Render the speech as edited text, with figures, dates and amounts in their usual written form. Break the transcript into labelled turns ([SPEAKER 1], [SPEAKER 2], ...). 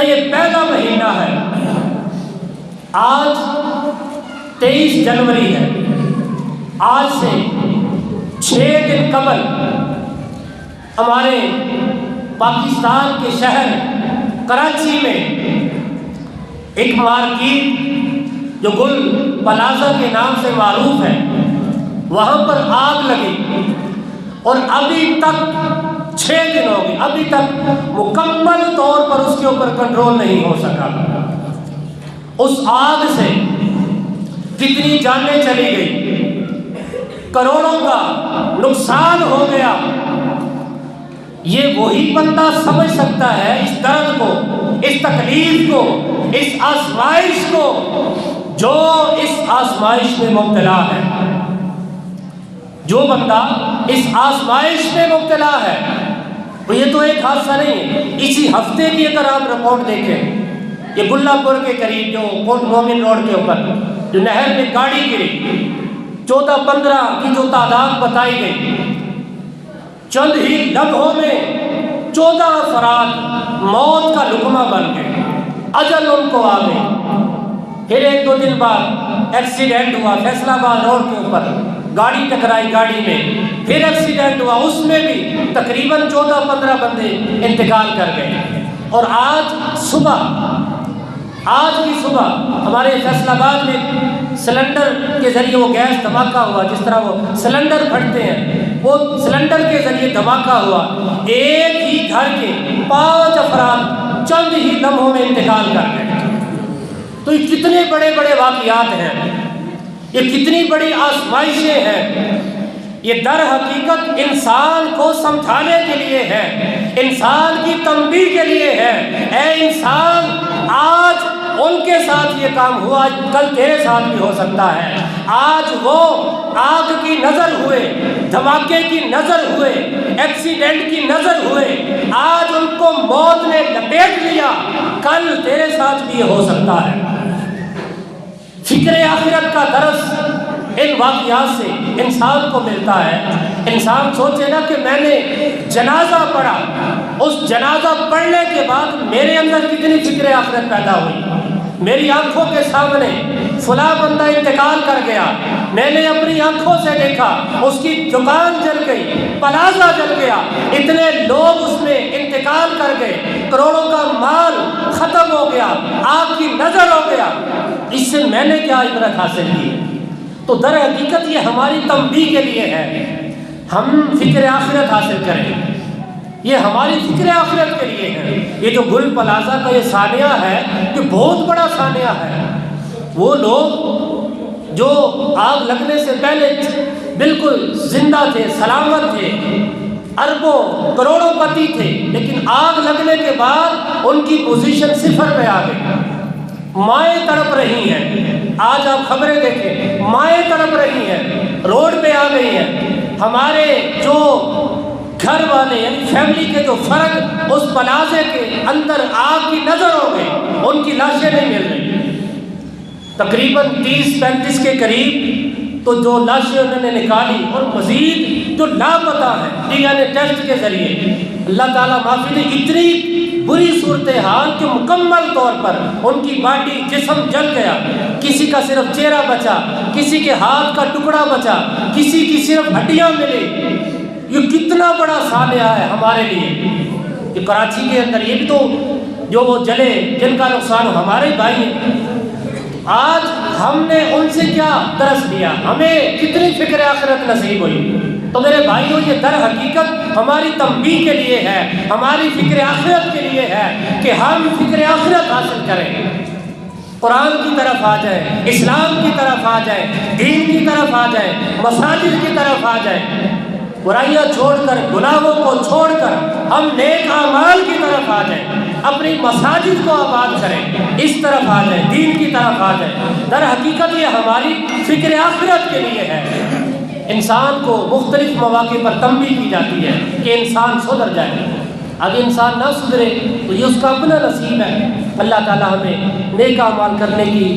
[SPEAKER 1] تو یہ پہلا مہینہ ہے، آج 23 جنوری ہے، آج سے 6 دن قبل ہمارے پاکستان کے شہر کراچی میں ایک مارکیٹ جو گل پلازا کے نام سے معروف ہے، وہاں پر آگ لگی اور ابھی تک 6 دن ہو گئے، ابھی تک مکمل طور پر اس کے اوپر کنٹرول نہیں ہو سکا۔ اس آگ سے کتنی جانیں چلی گئی، کروڑوں کا نقصان ہو گیا۔ یہ وہی بندہ سمجھ سکتا ہے اس درد کو، اس تکلیف کو، اس آزمائش کو جو اس آزمائش میں مبتلا ہے۔ جو بندہ اس آزمائش میں مبتلا ہے، تو یہ تو ایک حادثہ نہیں ہے۔ اسی ہفتے کی اگر آپ رپورٹ دیکھیں، یہ گلہ پور کے قریب جو کوٹ مومن روڈ کے اوپر جو نہر میں گاڑی گری، 14-15 کی جو تعداد بتائی گئی، چند ہی لمحوں میں 14 افراد موت کا لقمہ بن گئے، اجل ان کو آ گئی۔ پھر 1-2 دن بعد ایکسیڈنٹ ہوا فیصل آباد روڈ کے اوپر، گاڑی ٹکرائی گاڑی میں، پھر ایکسیڈنٹ ہوا، اس میں بھی تقریباً 14-15 بندے انتقال کر گئے۔ اور آج کی صبح ہمارے فیصل آباد میں سلنڈر کے ذریعے وہ گیس دھماکہ ہوا، جس طرح وہ سلنڈر پھٹتے ہیں، وہ سلنڈر کے ذریعے دھماکہ ہوا، ایک ہی گھر کے 5 افراد چند ہی لمحوں میں انتقال کر گئے۔ تو یہ کتنے بڑے بڑے واقعات ہیں، یہ کتنی بڑی آزمائشیں ہیں۔ یہ در حقیقت انسان کو سمجھانے کے لیے ہے، انسان کی تنبیہ کے لیے ہے۔ اے انسان، آج ان کے ساتھ یہ کام ہوا، کل تیرے ساتھ بھی ہو سکتا ہے۔ آج وہ آگ کی نظر ہوئے، دھماکے کی نظر ہوئے، ایکسیڈنٹ کی نظر ہوئے، آج ان کو موت نے لپیٹ لیا، کل تیرے ساتھ بھی یہ ہو سکتا ہے۔ فکر آخرت کا درس ان واقعات سے انسان کو ملتا ہے۔ انسان سوچے نا کہ میں نے جنازہ پڑھا، اس جنازہ پڑھنے کے بعد میرے اندر کتنی فکر آخرت پیدا ہوئی۔ میری آنکھوں کے سامنے فلاں بندہ انتقال کر گیا، میں نے اپنی آنکھوں سے دیکھا، اس کی دکان جل گئی، پلازا جل گیا، اتنے لوگ اس میں انتقال کر گئے، کروڑوں کا مال ختم ہو گیا، آگ کی نظر ہو گیا۔ اس سے میں نے کیا عبرت حاصل کی؟ تو در حقیقت یہ ہماری تنبیہ کے لیے ہے، ہم فکر آخرت حاصل کریں، یہ ہماری فکر آخرت کے لیے ہے۔ یہ جو گل پلازا کا یہ سانحہ ہے، یہ بہت بڑا سانحہ ہے۔ وہ لوگ جو آگ لگنے سے پہلے بالکل زندہ تھے، سلامت تھے، اربوں کروڑوں پتی تھے، لیکن آگ لگنے کے بعد ان کی پوزیشن 0 پہ آ گئی۔ مائیں تڑپ رہی ہیں، آج آپ خبریں دیکھیں، مائیں تڑپ رہی ہیں، روڈ پہ آ گئی ہیں۔ ہمارے جو گھر والے یعنی فیملی کے جو فرد اس پلازے کے اندر آگ کی نظر ہو گئی، ان کی لاشیں نہیں مل رہی، تقریباً 30-35 کے قریب۔ تو جو لاشیں انہوں نے نکالی اور مزید جو لاپتہ ہیں DNA ٹیسٹ کے ذریعے، اللہ تعالیٰ معافی دے، اتنی بری صورتحال کہ مکمل طور پر ان کی باڈی جسم جل گیا، کسی کا صرف چہرہ بچا، کسی کے ہاتھ کا ٹکڑا بچا، کسی کی صرف ہڈیاں ملی۔ یہ کتنا بڑا سانحہ ہے ہمارے لیے کہ کراچی کے اندر یہ بھی تو جو وہ جلے، جن کا نقصان ہو، ہمارے بھائی ہیں۔ آج ہم نے ان سے کیا درس لیا، ہمیں کتنی فکر آخرت نصیب ہوئی۔ تو میرے بھائیوں، یہ در حقیقت ہماری تنبیہ کے لیے ہے، ہماری فکر آخرت کے لیے ہے کہ ہم فکر آخرت حاصل کریں، قرآن کی طرف آ جائیں، اسلام کی طرف آ جائیں، دین کی طرف آ جائیں، مساجد کی طرف آ جائیں، برائیاں چھوڑ کر، گناہوں کو چھوڑ کر ہم نیک اعمال کی طرف آ جائیں، اپنی مساجد کو آباد کریں، اس طرف آ جائیں، دین کی طرف آ جائیں۔ در حقیقت یہ ہماری فکر آخرت کے لیے ہے۔ انسان کو مختلف مواقع پر تنبیہ کی جاتی ہے کہ انسان سدھر جائے، اگر انسان نہ سدھرے تو یہ اس کا اپنا نصیب ہے۔ اللہ تعالیٰ ہمیں نیک اعمال کرنے کی